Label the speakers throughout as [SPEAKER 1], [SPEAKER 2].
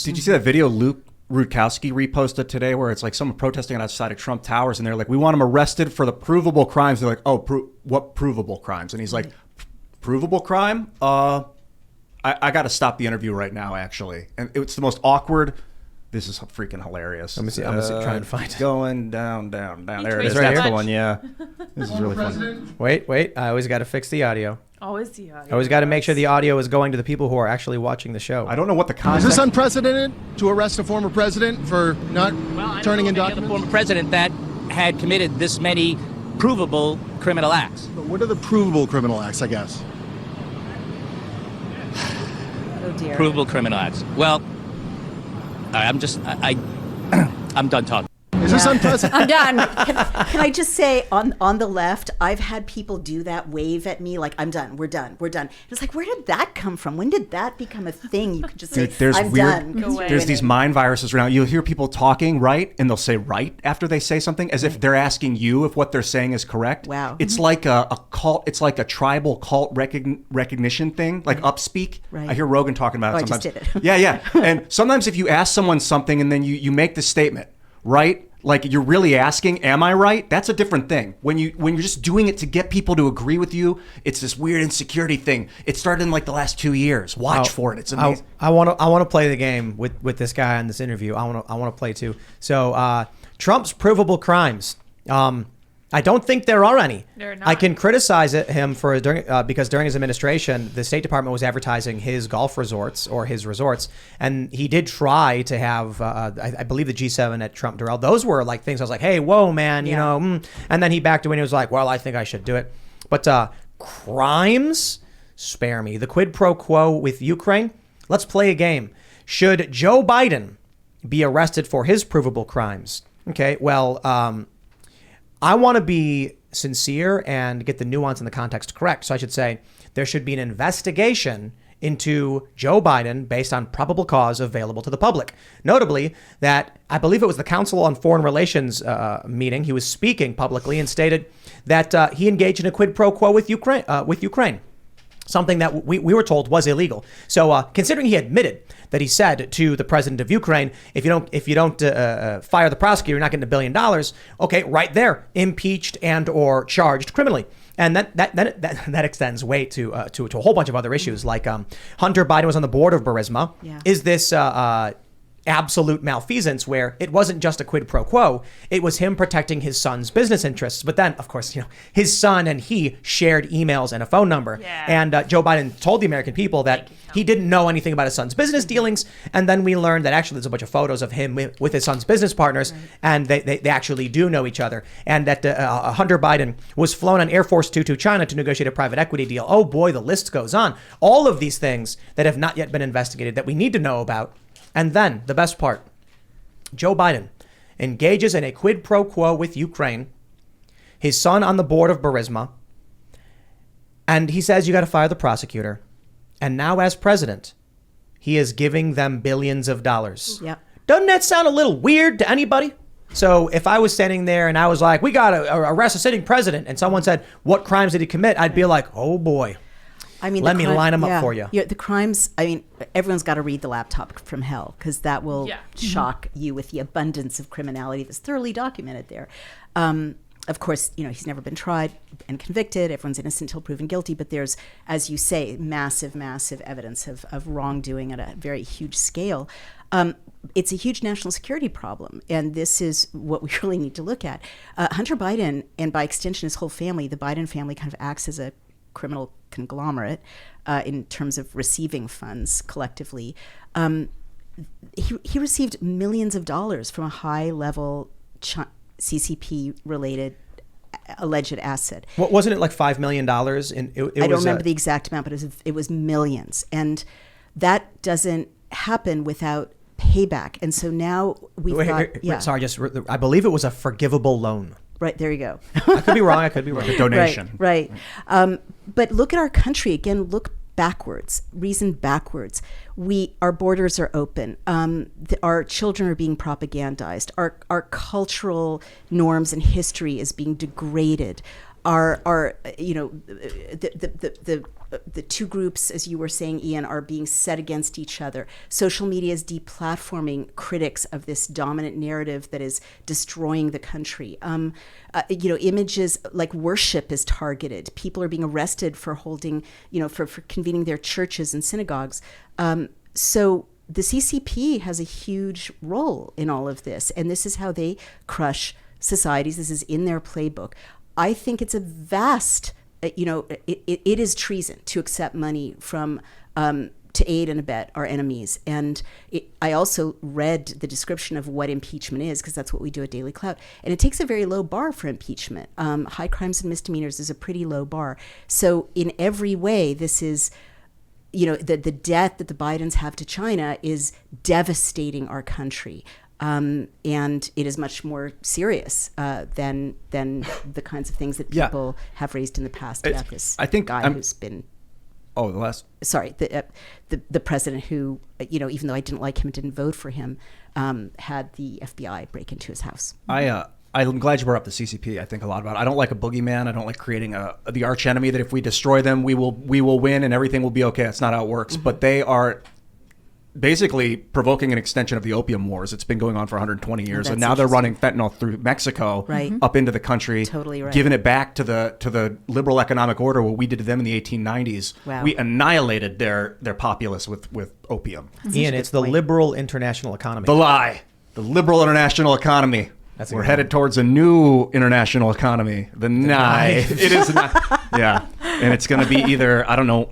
[SPEAKER 1] Did you see that video Luke Rudkowski reposted today where it's like someone protesting outside of Trump Towers and they're like, we want him arrested for the provable crimes. They're like, oh, what provable crimes? And he's like, provable crime? I got to stop the interview right now, actually. And it's the most awkward. This is freaking hilarious.
[SPEAKER 2] Let me see. I'm going to try and find it.
[SPEAKER 1] Going down. There it is.
[SPEAKER 2] Right
[SPEAKER 1] That's
[SPEAKER 2] here?
[SPEAKER 1] the one, yeah. This is really funny.
[SPEAKER 2] Wait. I always got to fix the audio.
[SPEAKER 3] Always the audio.
[SPEAKER 2] I always got to make sure the audio is going to the people who are actually watching the show.
[SPEAKER 1] I don't know what the context...
[SPEAKER 4] Is this unprecedented to arrest a former president for not turning in documents?
[SPEAKER 5] A former president that had committed this many provable criminal acts.
[SPEAKER 4] But what are the provable criminal acts, I guess?
[SPEAKER 3] Oh dear.
[SPEAKER 5] Provable criminal acts. Well, I'm done talking.
[SPEAKER 4] Is this unprecedented?
[SPEAKER 6] I'm done. Can I just say, on the left, I've had people do that, wave at me like, I'm done, we're done. It's like, where did that come from? When did that become a thing? You could just say, I'm done.
[SPEAKER 1] There's these mind viruses around. You'll hear people talking, right? And they'll say right after they say something, as if they're asking you if what they're saying is correct.
[SPEAKER 6] Wow.
[SPEAKER 1] It's like a cult. It's like a tribal cult recognition thing, like upspeak.
[SPEAKER 6] Right.
[SPEAKER 1] I hear Rogan talking about it sometimes.
[SPEAKER 6] I just did it.
[SPEAKER 1] Yeah. And sometimes if you ask someone something and then you make the statement, right? Like you're really asking, am I right? That's a different thing. When you're just doing it to get people to agree with you, it's this weird insecurity thing. It started in like the last 2 years. Watch for it. It's amazing.
[SPEAKER 2] I want to play the game with this guy in this interview. I want to play too. So Trump's provable crimes. I don't think there are any.
[SPEAKER 3] They're not.
[SPEAKER 2] I can criticize him for because during his administration, the State Department was advertising his golf resorts or his resorts, and he did try to have, I believe, the G7 at Trump Durrell. Those were like things I was like, hey, whoa, man, you know. And then he backed away and he was like, well, I think I should do it. But crimes, spare me. The quid pro quo with Ukraine. Let's play a game. Should Joe Biden be arrested for his provable crimes? Okay, well, I want to be sincere and get the nuance and the context correct. So I should say there should be an investigation into Joe Biden based on probable cause available to the public. Notably, that I believe it was the Council on Foreign Relations meeting. He was speaking publicly and stated that he engaged in a quid pro quo with Ukraine. Something that we were told was illegal. So considering he admitted that he said to the president of Ukraine, if you don't fire the prosecutor, you're not getting $1 billion. Okay, right there, impeached and or charged criminally. And that extends way to a whole bunch of other issues, like Hunter Biden was on the board of Burisma. Yeah. Is this absolute malfeasance where it wasn't just a quid pro quo, it was him protecting his son's business interests. But then, of course, his son and he shared emails and a phone number. Yeah. And Joe Biden told the American people that he didn't know anything about his son's business dealings. And then we learned that actually there's a bunch of photos of him with his son's business partners, and they actually do know each other. And that Hunter Biden was flown on Air Force Two to China to negotiate a private equity deal. Oh boy, the list goes on. All of these things that have not yet been investigated that we need to know about. And then the best part, Joe Biden engages in a quid pro quo with Ukraine, his son on the board of Burisma, and he says you got to fire the prosecutor. And now as president, he is giving them billions of dollars.
[SPEAKER 6] Yep.
[SPEAKER 2] Doesn't that sound a little weird to anybody? So if I was standing there and I was like, we got to arrest a sitting president, and someone said, what crimes did he commit? I'd be like, oh boy.
[SPEAKER 6] I mean,
[SPEAKER 2] let me line them up for you.
[SPEAKER 6] Yeah, the crimes, I mean, everyone's got to read The Laptop from Hell, because that will shock you with the abundance of criminality that's thoroughly documented there. Of course, he's never been tried and convicted. Everyone's innocent until proven guilty. But there's, as you say, massive evidence of wrongdoing at a very huge scale. It's a huge national security problem. And this is what we really need to look at. Hunter Biden, and by extension his whole family, the Biden family kind of acts as a criminal conglomerate in terms of receiving funds collectively. He received millions of dollars from a high-level CCP-related alleged asset.
[SPEAKER 2] What wasn't it like $5 million?
[SPEAKER 6] I don't remember the exact amount, but it was millions, and that doesn't happen without payback. And so now we've got.
[SPEAKER 2] Sorry, I believe it was a forgivable loan.
[SPEAKER 6] Right, there you go.
[SPEAKER 2] I could be wrong. A
[SPEAKER 1] donation.
[SPEAKER 6] Right. But look at our country again. Look backwards. Reason backwards. Our borders are open. Our children are being propagandized. Our cultural norms and history is being degraded. The the two groups, as you were saying, Ian, are being set against each other. Social media is deplatforming critics of this dominant narrative that is destroying the country. Images like worship is targeted. People are being arrested for holding, for convening their churches and synagogues. So the CCP has a huge role in all of this, and this is how they crush societies. This is in their playbook. I think it's a vast, it is treason to accept money from, to aid and abet our enemies. And I also read the description of what impeachment is, because that's what we do at Daily Clout. And it takes a very low bar for impeachment. High crimes and misdemeanors is a pretty low bar. So in every way, this is, the debt that the Bidens have to China is devastating our country. And it is much more serious than the kinds of things that people have raised in the past about this guy who's been...
[SPEAKER 1] Oh, the last...
[SPEAKER 6] Sorry, the president who, even though I didn't like him and didn't vote for him, had the FBI break into his house.
[SPEAKER 1] I'm glad you brought up the CCP. I think a lot about it. I don't like a boogeyman. I don't like creating the arch enemy that if we destroy them, we will win and everything will be okay. That's not how it works. But they are basically provoking an extension of the opium wars. It's been going on for 120 years, and now they're running fentanyl through Mexico up into the country,
[SPEAKER 6] totally right.
[SPEAKER 1] Giving it back to the liberal economic order, what we did to them in the 1890s.
[SPEAKER 6] Wow.
[SPEAKER 1] We annihilated their populace with opium.
[SPEAKER 2] Ian, it's the liberal international economy.
[SPEAKER 1] The lie. The liberal international economy. We're headed towards a new international economy. The knife. It is not. Yeah. And it's going to be either, I don't know.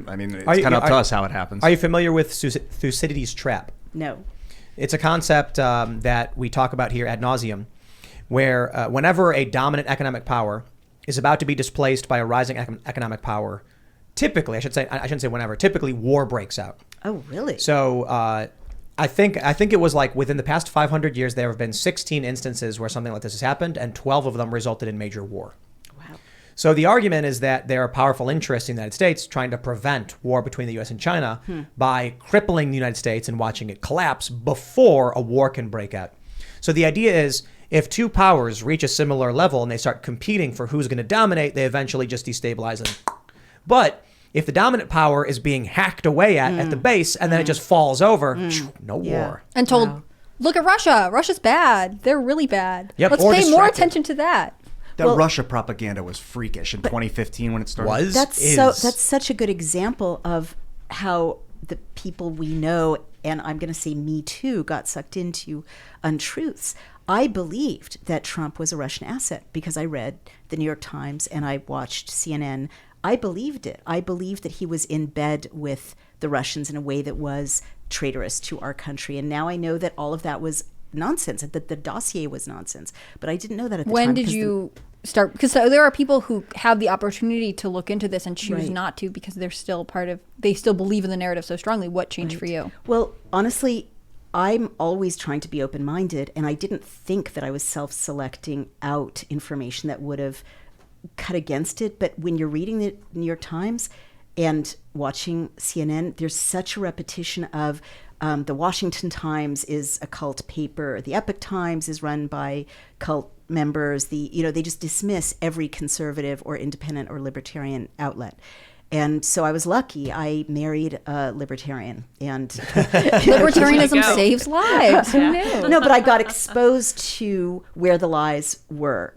[SPEAKER 1] I mean, it's kind of up to us how it happens.
[SPEAKER 2] Are you familiar with Thucydides Trap?
[SPEAKER 6] No.
[SPEAKER 2] It's a concept that we talk about here ad nauseum, where whenever a dominant economic power is about to be displaced by a rising economic power, typically, I shouldn't say whenever, typically war breaks out.
[SPEAKER 6] Oh, really?
[SPEAKER 2] So I think it was like within the past 500 years, there have been 16 instances where something like this has happened, and 12 of them resulted in major war. So the argument is that there are powerful interests in the United States trying to prevent war between the U.S. and China by crippling the United States and watching it collapse before a war can break out. So the idea is if two powers reach a similar level and they start competing for who's going to dominate, they eventually just destabilize them. But if the dominant power is being hacked away at the base and then it just falls over, no war.
[SPEAKER 7] And told, look at Russia. Russia's bad. They're really bad.
[SPEAKER 2] Yep.
[SPEAKER 7] Let's pay more attention to that.
[SPEAKER 1] That Russia propaganda was freakish in 2015 when it started.
[SPEAKER 6] That's such a good example of how the people we know, and I'm going to say me too, got sucked into untruths. I believed that Trump was a Russian asset because I read the New York Times and I watched CNN. I believed it. I believed that he was in bed with the Russians in a way that was traitorous to our country. And now I know that all of that was nonsense, that the dossier was nonsense. But I didn't know that at the time.
[SPEAKER 7] When did you start? Because there are people who have the opportunity to look into this and choose not to because they're still they still believe in the narrative so strongly. What changed for you?
[SPEAKER 6] Well, honestly, I'm always trying to be open-minded, and I didn't think that I was self-selecting out information that would have cut against it. But when you're reading the New York Times and watching CNN, there's such a repetition of the Washington Times is a cult paper. The Epoch Times is run by cult members. They just dismiss every conservative or independent or libertarian outlet. And so I was lucky. I married a libertarian, and
[SPEAKER 7] libertarianism saves lives. Who knew?
[SPEAKER 6] No, but I got exposed to where the lies were,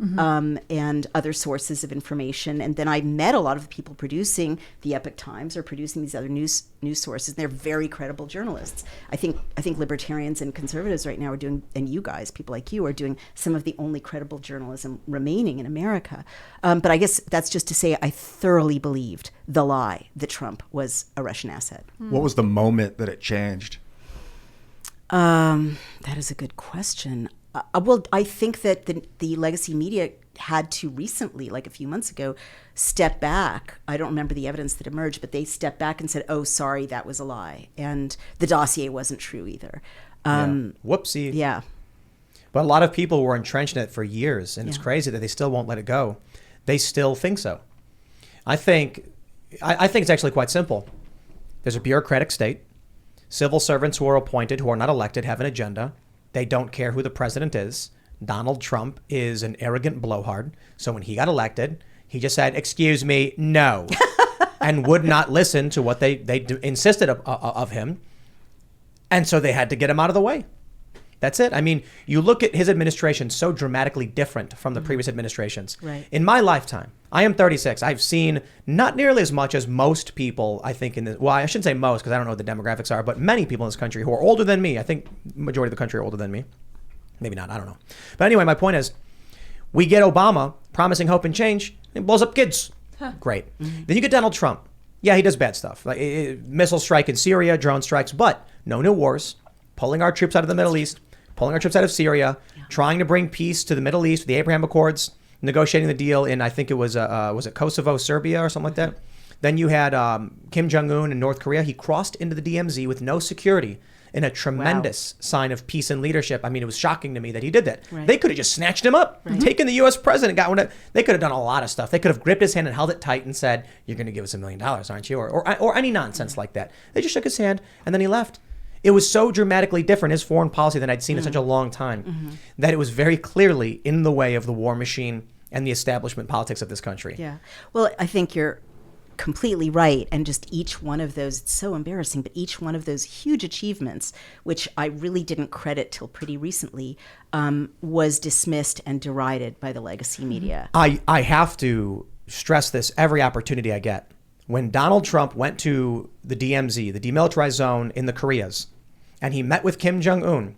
[SPEAKER 6] and other sources of information. And then I met a lot of the people producing the Epoch Times or producing these other news sources. And they're very credible journalists. I think libertarians and conservatives right now are doing, and you guys, people like you, are doing some of the only credible journalism remaining in America. But I guess that's just to say I thoroughly believed the lie that Trump was a Russian asset.
[SPEAKER 1] What was the moment that it changed?
[SPEAKER 6] That is a good question. Well, I think that the legacy media had to recently, like a few months ago, step back. I don't remember the evidence that emerged, but they stepped back and said, oh, sorry, that was a lie. And the dossier wasn't true either.
[SPEAKER 2] Whoopsie.
[SPEAKER 6] Yeah.
[SPEAKER 2] But a lot of people were entrenched in it for years, and it's crazy that they still won't let it go. They still think so. I think it's actually quite simple. There's a bureaucratic state. Civil servants who are appointed, who are not elected, have an agenda. They don't care who the president is. Donald Trump is an arrogant blowhard. So when he got elected, he just said, excuse me, no. and would not listen to what they insisted of him. And so they had to get him out of the way. That's it. I mean, you look at his administration, so dramatically different from the previous administrations.
[SPEAKER 6] Right.
[SPEAKER 2] In my lifetime, I am 36. I've seen not nearly as much as most people, I think, well, I shouldn't say most because I don't know what the demographics are, but many people in this country who are older than me. I think majority of the country are older than me. Maybe not. I don't know. But anyway, my point is, we get Obama promising hope and change. It blows up kids. Great. Then you get Donald Trump. Yeah, he does bad stuff. Like missile strike in Syria, drone strikes, but no new wars. Pulling our troops out of the Middle East. Pulling our troops out of Syria, trying to bring peace to the Middle East with the Abraham Accords, negotiating the deal in, I think it was it Kosovo, Serbia or something like that? Then you had Kim Jong-un in North Korea. He crossed into the DMZ with no security in a tremendous sign of peace and leadership. I mean, it was shocking to me that he did that. Right. They could have just snatched him up, taken the U.S. president, got one of, they could have done a lot of stuff. They could have gripped his hand and held it tight and said, "You're going to give us $1 million, aren't you?" Or any nonsense like that. They just shook his hand and then he left. It was so dramatically different, his foreign policy, than I'd seen in such a long time, that it was very clearly in the way of the war machine and the establishment politics of this country.
[SPEAKER 6] Yeah. Well, I think you're completely right. And just each one of those, it's so embarrassing, but each one of those huge achievements, which I really didn't credit till pretty recently, was dismissed and derided by the legacy media.
[SPEAKER 2] I have to stress this every opportunity I get. When Donald Trump went to the DMZ, the demilitarized zone in the Koreas, and he met with Kim Jong-un,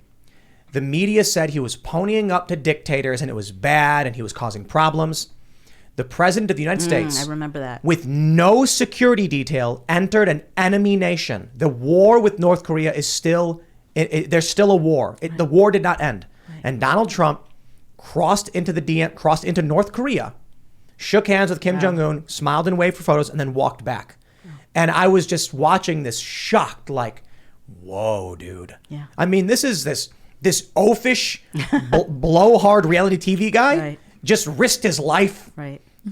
[SPEAKER 2] the media said he was ponying up to dictators and it was bad and he was causing problems. The president of the United States,
[SPEAKER 6] I remember that,
[SPEAKER 2] with no security detail, entered an enemy nation. The war with North Korea is still, there's still a war. The war did not end. Right. And Donald Trump crossed into North Korea, shook hands with Kim Jong-un, smiled and waved for photos, and then walked back. And I was just watching this shocked, like, whoa, dude. Yeah. I mean, this is this oafish, blowhard reality TV guy just risked his life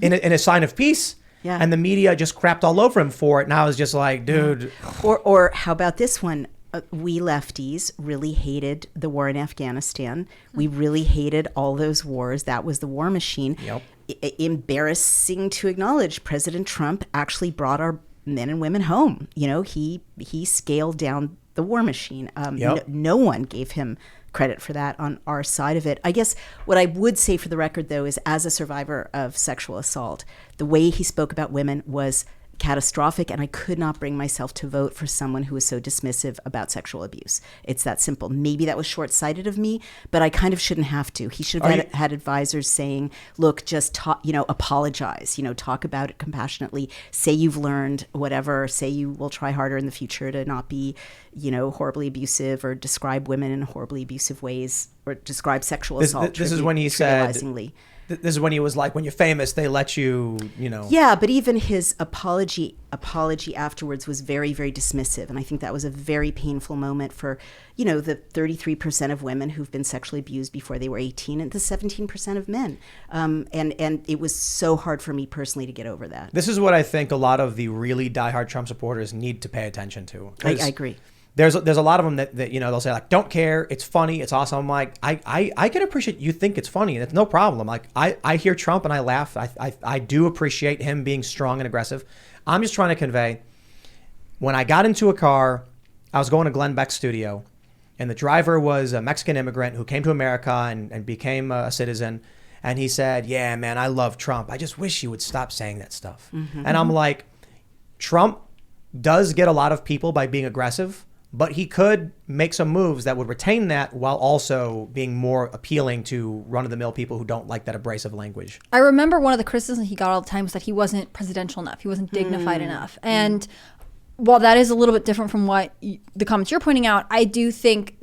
[SPEAKER 2] in a sign of peace. Yeah. And the media just crapped all over him for it. And I was just like, dude.
[SPEAKER 6] Or how about this one? We lefties really hated the war in Afghanistan. We really hated all those wars. That was the war machine. Yep. Embarrassing to acknowledge, President Trump actually brought our men and women home. You know, he scaled down the war machine. No one gave him credit for that on our side of it. I guess what I would say for the record, though, is as a survivor of sexual assault, the way he spoke about women was catastrophic, and I could not bring myself to vote for someone who was so dismissive about sexual abuse. It's that simple. Maybe that was short-sighted of me, but I kind of shouldn't have to. He should have had advisors saying, look, just apologize, talk about it compassionately, say you've learned whatever, say you will try harder in the future to not be, horribly abusive or describe women in horribly abusive ways or describe sexual assault.
[SPEAKER 2] This is when he said, this is when he was like, when you're famous, they let you,
[SPEAKER 6] Yeah, but even his apology afterwards was very, very dismissive. And I think that was a very painful moment for, the 33% of women who've been sexually abused before they were 18 and the 17% of men. And it was so hard for me personally to get over that.
[SPEAKER 2] This is what I think a lot of the really diehard Trump supporters need to pay attention to.
[SPEAKER 6] I agree.
[SPEAKER 2] There's a lot of them that they'll say, like, don't care, it's funny, it's awesome. I'm like, I can appreciate you think it's funny, and it's no problem. Like, I hear Trump and I laugh. I do appreciate him being strong and aggressive. I'm just trying to convey, when I got into a car, I was going to Glenn Beck's studio, and the driver was a Mexican immigrant who came to America and became a citizen. And he said, yeah, man, I love Trump. I just wish he would stop saying that stuff. Mm-hmm. And I'm like, Trump does get a lot of people by being aggressive, but he could make some moves that would retain that while also being more appealing to run-of-the-mill people who don't like that abrasive language.
[SPEAKER 7] I remember one of the criticisms he got all the time was that he wasn't presidential enough. He wasn't dignified enough. And while that is a little bit different from what the comments you're pointing out, I do think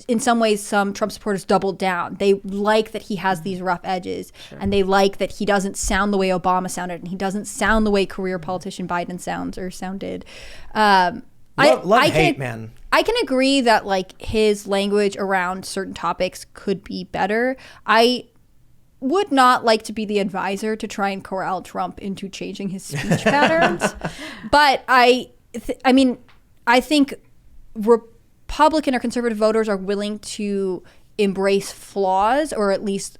[SPEAKER 7] in some ways some Trump supporters doubled down. They like that he has these rough edges, and they like that he doesn't sound the way Obama sounded, and he doesn't sound the way career politician Biden sounds or sounded.
[SPEAKER 2] Hate, man.
[SPEAKER 7] I can agree that like his language around certain topics could be better. I would not like to be the advisor to try and corral Trump into changing his speech patterns. But I think Republican or conservative voters are willing to embrace flaws, or at least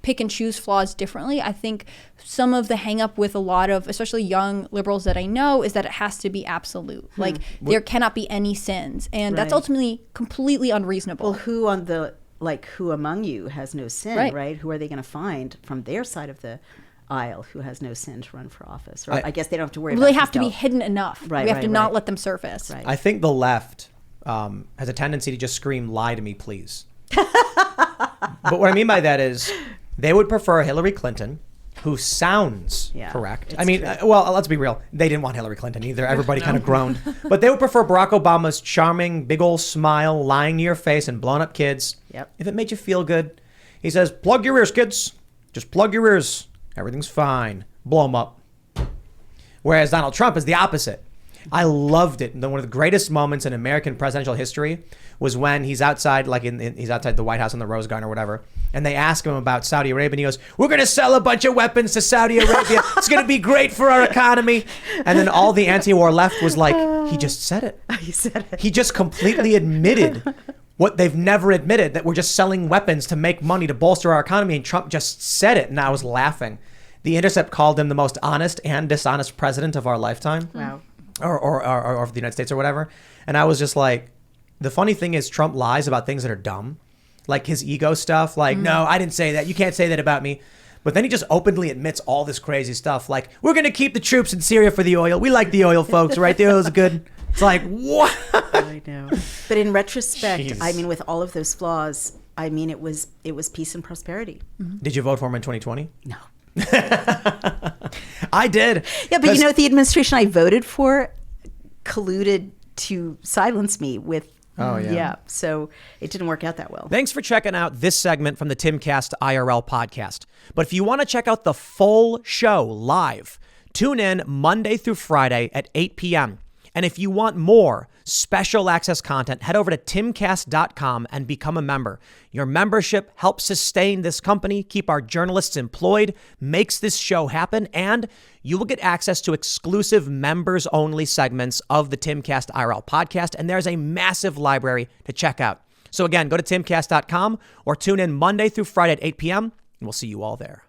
[SPEAKER 7] pick and choose flaws differently. I think some of the hang up with a lot of, especially young liberals that I know, is that it has to be absolute. Like there cannot be any sins. And that's ultimately completely unreasonable.
[SPEAKER 6] Well, who among you has no sin, right? Who are they going to find from their side of the aisle who has no sin to run for office? Or I guess they don't have to worry about it.
[SPEAKER 7] They have to be hidden enough. We have to not let them surface.
[SPEAKER 2] I think the left has a tendency to just scream, lie to me, please. But what I mean by that is they would prefer Hillary Clinton, who sounds correct. I mean, well, let's be real. They didn't want Hillary Clinton either. Everybody kind of groaned. But they would prefer Barack Obama's charming, big old smile, lying to your face and blowing up kids.
[SPEAKER 6] Yep.
[SPEAKER 2] If it made you feel good. He says, plug your ears, kids. Just plug your ears. Everything's fine. Blow them up. Whereas Donald Trump is the opposite. I loved it. And one of the greatest moments in American presidential history was when he's outside, like he's outside the White House in the Rose Garden or whatever, and they ask him about Saudi Arabia, and he goes, "We're going to sell a bunch of weapons to Saudi Arabia. It's going to be great for our economy." And then all the anti-war left was like, he just said it.
[SPEAKER 6] He said it.
[SPEAKER 2] He just completely admitted what they've never admitted, that we're just selling weapons to make money to bolster our economy, and Trump just said it, and I was laughing. The Intercept called him the most honest and dishonest president of our lifetime.
[SPEAKER 6] Wow.
[SPEAKER 2] Or of the United States or whatever. And I was just like, the funny thing is Trump lies about things that are dumb. Like his ego stuff. Like, no, I didn't say that. You can't say that about me. But then he just openly admits all this crazy stuff. Like, we're going to keep the troops in Syria for the oil. We like the oil, folks, right? The oil's good. It's like, what?
[SPEAKER 6] I know. But in retrospect,
[SPEAKER 2] Jeez.
[SPEAKER 6] I mean, with all of those flaws, I mean, it was peace and prosperity.
[SPEAKER 2] Did you vote for him in 2020?
[SPEAKER 6] No.
[SPEAKER 2] I did.
[SPEAKER 6] Yeah, but you know, the administration I voted for colluded to silence me with.
[SPEAKER 2] Oh, yeah.
[SPEAKER 6] So it didn't work out that well.
[SPEAKER 2] Thanks for checking out this segment from the Timcast IRL podcast. But if you want to check out the full show live, tune in Monday through Friday at 8 p.m. And if you want more special access content, head over to timcast.com and become a member. Your membership helps sustain this company, keep our journalists employed, makes this show happen, and you will get access to exclusive members-only segments of the Timcast IRL podcast, and there's a massive library to check out. So again, go to timcast.com or tune in Monday through Friday at 8 p.m., and we'll see you all there.